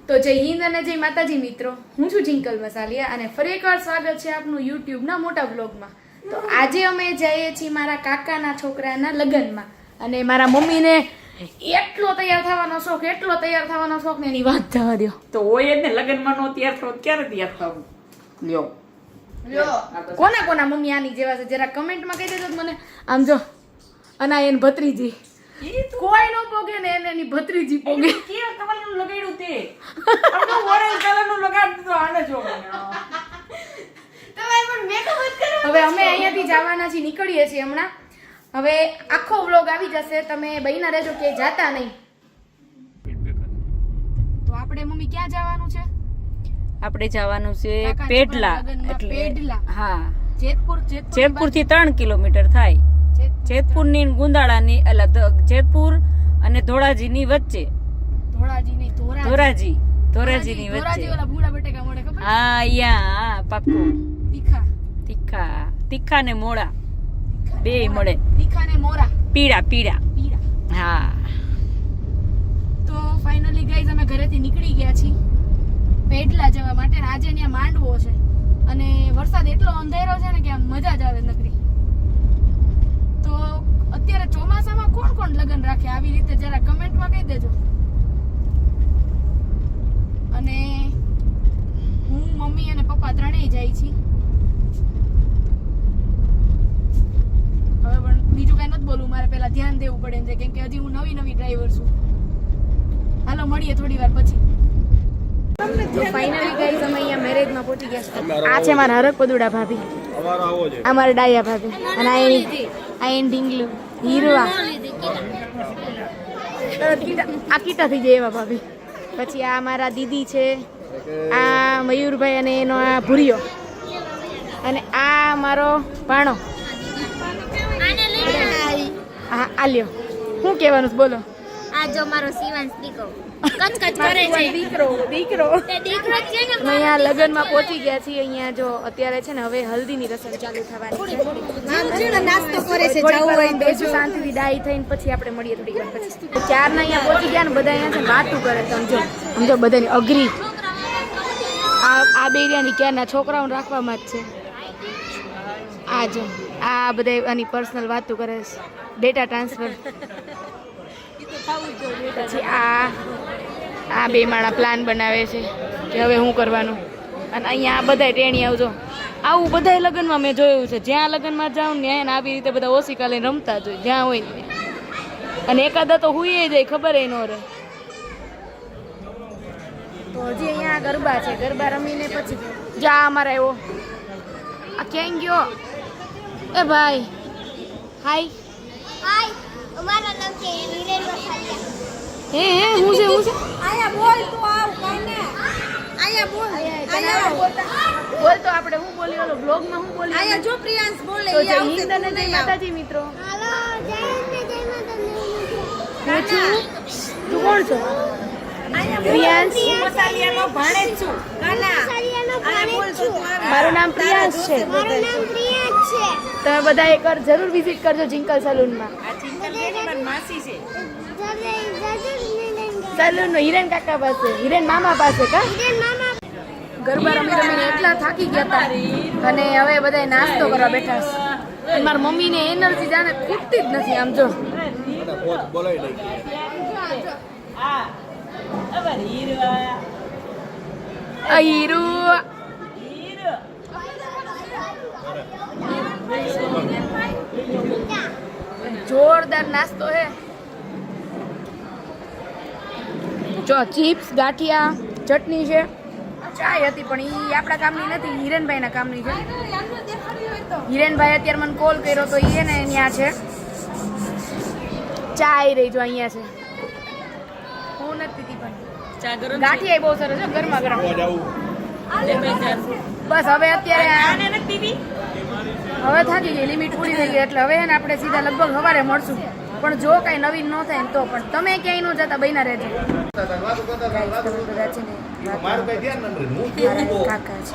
તો જય હિન્દ અને જય માતાજી મિત્રો, હું છું જિંકલ મસાલિયા અને ફરી એકવાર સ્વાગત છે આપનું યુટ્યુબના મોટા વ્લોગમાં. તો આજે અમે જઈએ છીએ મારા કાકાના છોકરાના લગ્નમાં અને મારા મમ્મીને એટલો તૈયાર થવાનો શોખ ને એની વાત જવા દો. તો હોય જ ને, લગ્નમાં નો તૈયાર થવો ક્યારે તૈયાર થવું? લ્યો કોના કોના મમ્મી આની જેવા છે જરા કમેન્ટમાં કહી દેજો મને. આમ જો અને એની ભત્રીજી કોઈ નો પોગે ને એને એની ભત્રીજી પોગે. કેવા કલરનું લગાડ્યું તે? આપણે ઓરેન્જ કલરનું લગાડ્યું તો આને જો. હવે અમે અહીંયાથી જવાના છીએ, નીકળીએ છીએ હમણાં. હવે આખો વ્લોગ આવી જશે, તમે બહીના રહેજો કે જાતા નહીં. તો આપણે મમ્મી ક્યાં જવાનું છે? આપણે જવાનું છે કાકા પેડલા. લગ્નમાં એટલે પેડલા. હા, જેતપુર જેતપુર થી 3 કિલોમીટર થાય. જેતપુર ની ગુંદાળાની જેતપુર અને ધોળાજી ની વચ્ચે. ધોળાજી ની ધોરાજી ની વચ્ચે. ઓલા ભૂંગળા બટેકા મળે ખબર? હા, યા પાક્કું. તીખા તીખા ને મોળા બે મળે. તીખા ને મોરા પીળા. હા, તો ફાઇનલી ગાઈઝ અમે ઘરેથી નીકળી ગયા છીએ પેડલા જવા માટે. આજે ત્યાં માંડવો છે અને વરસાદ એટલો અંધારો છે ને કે આમ મજા જ આવે નકરી. તો અત્યારે ચોમાસામાં કોણ લગ્ન રાખે આવી રીતે જરા કમેન્ટમાં કહી દેજો. અને હું, મમ્મી અને પપ્પા ત્રણેય જાય છીએ. હવે પણ બીજું કઈ નથી બોલવું, મારે પેલા ધ્યાન દેવું પડે એમ છે કેમ કે હજી હું નવી ડ્રાઈવર છું. હાલો મળીએ થોડી વાર પછી. તો ફાઇનલી ગાઈઝ અમે અહીંયા મેરેજમાં પહોંચી ગયા. આ છે મારા હરકપદુડા ભાભી, આ મારા ડાયા ભાભી અને આ એન ઢીંગલું હીરવા. આ કીટા થઈ જાય એવા ભાભી. પછી આ મારા દીદી છે, આ મયુરભાઈ અને એનો આ ભૂરિયો, અને આ મારો ભાણો. હા, આલ્યો શું કહેવાનું છે બોલો? આ જો મારો શિવાંશ દીકરો કચકચ કરે છે. દીકરો તે દીકરો છે ને. અમે અહીંયા લગ્નમાં પહોંચી ગયા છીએ. અહીંયા જો અત્યારે છે ને હવે હલ્દીની રસમ ચાલુ થવાની છે. નાસ્તો કરે છે. જવું હોય બેસું શાંતિથી ડાઈ થઈને પછી આપણે મળીએ થોડી વાર પછી. 4 ના અહીંયા પહોંચી ગયા ને બધા અહીંયા છે વાતું કરે. સમજો બધાની અઘરી. આ બે એરિયાની ક્યારના છોકરાઓને રાખવામાં જ છે. આ જો આ બધા આની પર્સનલ વાતું કરે છે, ડેટા ટ્રાન્સફર. પછી આ બે માણા પ્લાન બનાવે છે કે હવે શું કરવાનું. અને અહીંયા આ બધા ટેણી આવજો. આવું બધા લગ્નમાં મેં જોયું છે. જ્યાં લગ્નમાં જાઉં ને ત્યાં આવી રીતે બધા ઓશિકા લઈને રમતા જ હોય જ્યાં હોય ને. અને એકાદા તો હુઈ જાય ખબર ન રહે. તો હજી અહીંયા ગરબા છે. ગરબા રમીને પછી જા અમારા એવો. આ ક્યાં ગયો? એ ભાઈ હાય. હાય, અમારું નામ છે હિરેન મસાલિયા. હે હું છે આયા બોલ તું આવ કાને. આયા બોલ. આયા બોલ તો આપણે હું બોલી ઓલો બ્લોગમાં હું બોલી. આયા જો પ્રિયાંશ બોલે તો ઈ જય આવશે. હિન્દ અને જય માતાજી મિત્રો. હાલો, જય હિન્દ જય માતાજી. હું છું. તું કોણ છો? પ્રિયાંશ. મસાલિયાનો ભાણેજ છું. મસાલિયાનો ભાણેજ છું. મારું નામ પ્રિયાંશ છે. મારું નામ પ્રિયાંશ છે. તમે બધા એકવાર જરૂર વિઝિટ કરજો જિંકલ સલૂનમાં. આ ચિંતન બેની મારી માસી છે. સલૂન નો હિરેન કાકા પાસે, હિરેન મામા પાસે. કા હિરેન મામા ગરબા રમીને એટલા થાકી ગયા હતા અને હવે બધા નાસ્તો કરવા બેઠા છે. અને મારા મમ્મીને એનર્જી જાણે ખૂટતી જ નથી. આમ જો આ હીરો જોરદાર નાસ્તો હે. જો ચિપ્સ, ગાંઠિયા, ચટણી છે, ચાય હતી પણ ઈ આપણા કામની નથી, હિરેનભાઈના કામની છે. હિરેનભાઈ અત્યારે મને કોલ કર્યો તો ઈ ને ત્યાં છે. ચાય રહી જો અહીંયા છે. હું નથી પીતી પણ ચા ગરમ ગાંઠિયા બહુ સરસ છે, ગરમા ગરમ. બસ હવે અત્યારે હવે થાકી ગઈ, લિમિટ પૂરી થઈ ગઈ એટલે હવે ને આપણે સીધા લગભગ સવારે મળશું. પણ જો કઈ નવીન ન થાય ને તો પણ તમે ક્યાંય ન જતા બહીના રહેજો. કાકા છે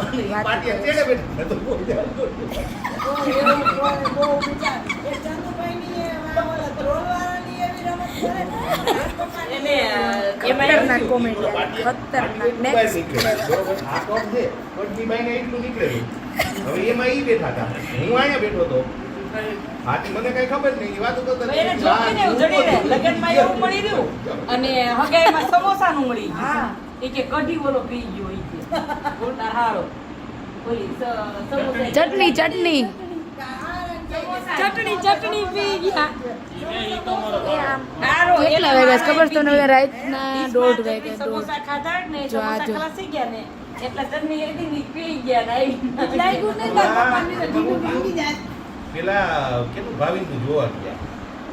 એને ખતરનાક કોમેડિયન, ખતરનાક નેક્સ્ટ આ કોણ છે કોટની બાઈને એટલું નીકળેલું હવે એમાં ઈ બેઠા હતા હું અહીંયા બેઠો હતો હાથી મને કઈ ખબર નહીં ઈ વાતો કરતા એને છોકરીને ઉજળી રહે લગનમાં એવું મળી રહ્યું અને હગાઈમાં સમોસાનું મળી ગયું એ કે કઢી બોલો પી ગયો ઈ કે બોલતા હારો ઓલી સમોસા ચટણી ચટણી ચટણી પી ગયા હારો કેટલા વાગ્યા છે ખબર છે તને? હવે રાતના 1:30 વાગ્યા. સમોસા ખાધા ને જો આ સમોસા જો. ખલાસી ગયા ને એટલે ચટણી લીધી ને પી ગયા ને લાગ્યું નહીં તાર પપ્પાને તો જીભ ભાંગી જાય. પેલા કેટલું ભાવિનનું જોવા ગયા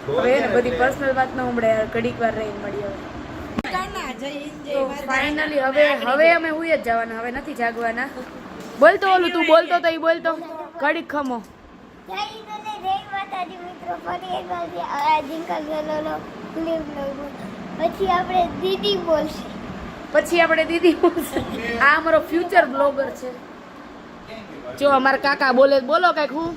હવે એને બધી પર્સનલ વાત ન ઉમડે ઘડીક વાર રહીને મળી હવે. કાના જય હિન્દ જય તો ભારત. ફાઇનલી હવે અમે હુઈ જ જવાના, હવે નથી જાગવાના. બોલતો ઓલું તું બોલતો તો ઈ બોલતો ઘડીક ખમો. જય હિન્દ અને જય માતાજી મિત્રો, ફરી એકવાર આ જિંકલ ગલોનો ક્લિપ લઉં. પછી આપણે દીદી બોલશે. પછી આપણે દીદી બોલશે. આ અમારો ફ્યુચર બ્લોગર છે. જો અમારા કાકા બોલે બોલો કઈક. હું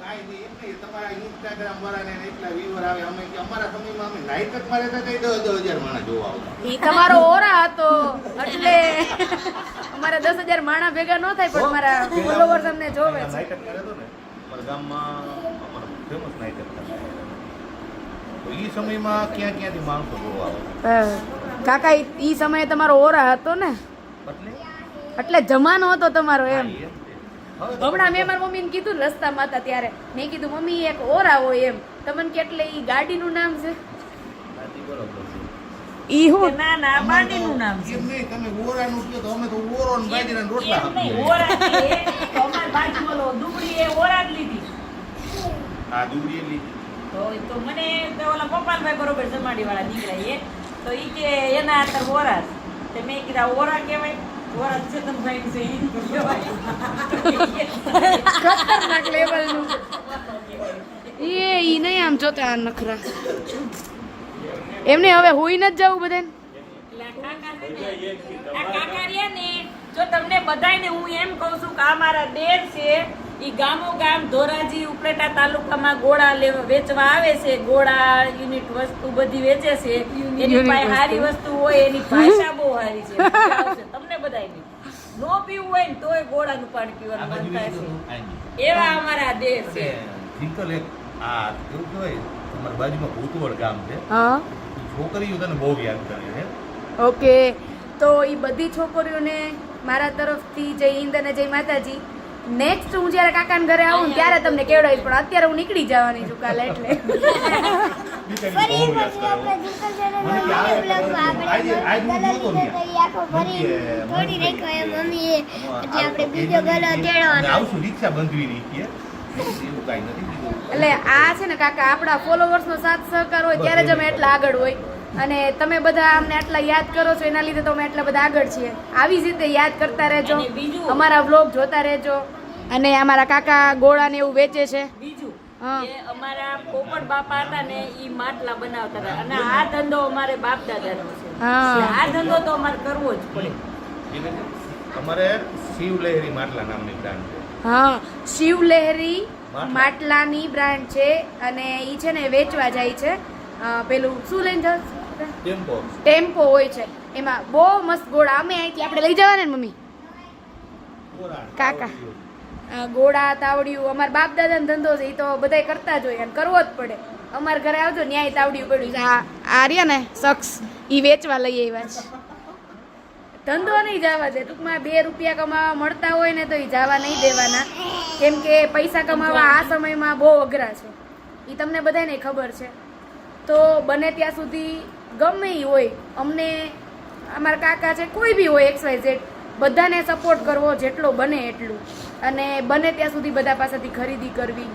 કાંઈ નહીં, એમ નહીં. તમારા Instagram વાળાને ને એટલા viewer આવે. અમે કે અમારા સમયમાં અમે night જ માં રહેતા, કઈ 10,000 માણસ જોવા આવતા. ઈ તમારો ઓરા હતો એટલે અમારા 10,000 માણા ભેગા ન થાય પણ મારા ફોલોવર્સ અમને જોવે અહીંયા છે. night જ માં રહેતો ને, અમારા ગામમાં અમારો famous night જ હતા. તો ઈ સમયમાં ક્યાંથી માણસો જોવા આવે. હા. કાકા ઈ સમયે તમારો ઓરા હતો ને, એટલે એટલે જમાનો હતો તમારો એમ. હા, એમ છે. હવે તો હમણાં મેં મારી મમ્મીને કીધું ને રસ્તામાં હતા ત્યારે મેં કીધું મમ્મી એક ઓરા હોય એમ. તમને કેટલે ઈ ગાડીનું નામ છે સાચી બરોબર છે. ઈ હું ના ના બાંડીનું નામ છે એમ નહીં, તમે ઓરાનું કહો તો અમે તો ઓરો ને બાજરાના રોટલા એમ નહીં, આપીએ. ઓરા કે એ અમારી બાજુ બોલો ડુંગળી એ ઓરા જ લીધી આ ડુંગળી લીધી. તો મને તો ઓલા ગોપાલભાઈ બરોબર જમાડી વાળા નીકળ્યા એ તો ઈ કે એના આતર ઓરા તે મેં કીધા ઓરા કહેવાય ઓરા ચેતનભાઈ છે ઈ કહેવાય ખતરનાક લેવલનું ઈ નહીં આમ જોતા આ નખરા એમને હવે હોઈ ન જ જવું બધાને. એટલે આ કાકા રહ્યા ને જો તમને બધાયને હું એમ કહું છું કે આ મારા દેર છે ઈ ગામો ગામ ધોરાજી ઉપલેટા તાલુકામાં ગોળા વેચવા આવે છે. ગોળા યુનિટ વસ્તુ બધી વેચે છે. એની પાસે સારી વસ્તુ હોય, એની ભાષા બહુ સારી છે. આવશે તમને બધાયને નો પીવું હોય ને તોય ગોળાનું પાણી આ પીવાનું બાજુ મન થાય બીજું છે. આની. એવા અમારા દેર છે. સિંકલ એક આ એવું કહેવાય તમારી બાજુમાં ભૂતવડ ગામ છે. હા છોકરીઓ તને બહુ યાદ કરે છે. ઓકે. તો ઈ બધી છોકરીઓને મારા તરફથી જય હિન્દ અને જય માતાજી. નેક્સ્ટ હું જ્યારે કાકાના ઘરે આવું ને ત્યારે તમને કેવડાવીશ પણ અત્યારે હું નીકળી જવાની છું કાલે એટલે. ફરી એક પછી આપણે જિંકલ ગલોનો વિડિયો બ્લોગમાં આપણે આજ હું ગલો જોતો લીધો તો ઈ આખો ભરી તોડી નાખ્યો એ મમ્મીએ. એટલે આપણે બીજો ગલો તેડવાનો. આવશું રિક્ષા બંધવી નહીં કે એવું કાંઈ નથી બીજું. એટલે આ છે ને કાકા આપણા ફોલોવર્સનો સાથ સહકાર હોય ત્યારે જ અમે એટલા આગળ હોય અને તમે બધા અમને આટલા યાદ કરો છો એના લીધે તો અમે એટલા બધા આગળ છીએ. આવી જ રીતે યાદ કરતા રહેજો, અને બીજું અમારા વ્લોગ જોતા રહેજો. અને અમારા કાકા ગોળા ને એવું વેચે છે. બીજું હા. કે અમારા પોપટ બાપા હતા ને ઈ માટલા બનાવતા હતા અને આ ધંધો અમારે બાપ દાદાનો છે. હા. આ ધંધો તો અમારે કરવો જ પડે. એને અમારે શિવલહેરી માટલા નામની બ્રાન્ડ છે. હા, શિવલહેરી માટલાની બ્રાન્ડ છે અને ઈ છે ને વેચવા જાય છે. પેલું શું લઈને જાવ? ટેમ્પો ટેમ્પો હોય છે એમાં બહુ મસ્ત ગોળા. અમે અહીંથી આપણે લઈ જવાના ને મમ્મી કાકા ગોળા તાવડિયું અમારા બાપ દાદાનો ધંધો છે એ તો બધાય કરતા જ હોય અને કરવો જ પડે. અમારા ઘરે આવજો ન્યાય તાવડિયું પડ્યું છે. આ રહ્યા ને શખ્સ ઈ વેચવા લઈ આવ્યા છે. ધંધો નહીં જવા દે. ટૂંકમાં 2 રૂપિયા કમાવા મળતા હોય ને તો એ જવા નહીં દેવાના કેમ કે પૈસા કમાવા આ સમયમાં બહુ અઘરા છે. એ તમને બધાને ખબર છે. તો બને ત્યાં સુધી ગમે એ હોય અમને અમારા કાકા છે કોઈ બી હોય XYZ બધાને સપોર્ટ કરવો જેટલો બને એટલું. અને બને ત્યાં સુધી બધા પાસેથી ખરીદી કરવી.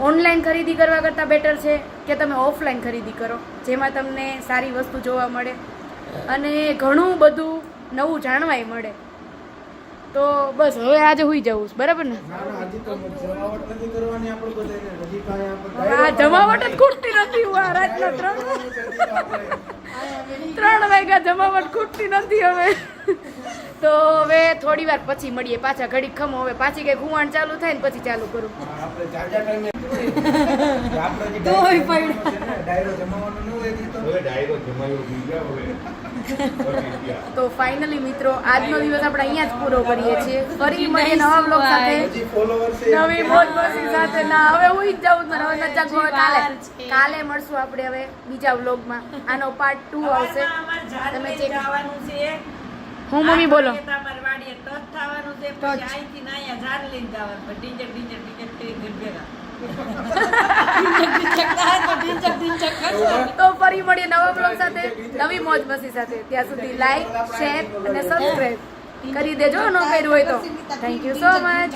ઓનલાઈન ખરીદી કરવા કરતાં બેટર છે કે તમે ઓફલાઈન ખરીદી કરો જેમાં તમને સારી વસ્તુ જોવા મળે અને ઘણું બધું નવું જાણવાય મળે. તો બસ હવે આજે હુઈ જવું છે બરાબર ને? આ જમાવટ જ ખૂટતી નથી. હું આ રાતના 3 વાગ્યા જમાવટ ખૂટતી નથી હવે. તો હવે થોડી વાર પછી મળીએ પાછા. ઘડીક ખમો હવે પાછી કઈ ઘુવાણ ચાલુ થાય ને પછી ચાલુ કરું. તોય પડ્યો. હવે ડાયરો જમાયો બી ગયા હવે પતી ગયા. તો ફાઇનલી મિત્રો આજનો દિવસ આપણે અહીંયા જ પૂરો કરીએ છીએ. ફરી મળીએ નવા બ્લોગ સાથે, નવી મોજ મસ્તી સાથે. ના હવે હું જ જાઉં છું, હવે નથી જાગવું. હવે કાલે મળશું આપણે હવે બીજા વ્લોગમાં. આનો પાર્ટ 2 આવશે. તમે ચેક જવાનું છે. હું મમ્મી બોલો. તમારી વાડીએ ટચ થવાનું છે, પછી અહીંથી ના અહીંયા ઝાડ લઈને જવાનું, પછી ડીજે કરી ઘર ભેગા. તો ફરી મળીએ નવા બ્લોગ સાથે, નવી મોજ મસ્તી સાથે. ત્યાં સુધી લાઈક, શેર અને સબસ્ક્રાઇબ કરી દેજો ન કર્યું હોય તો. Thank you so much.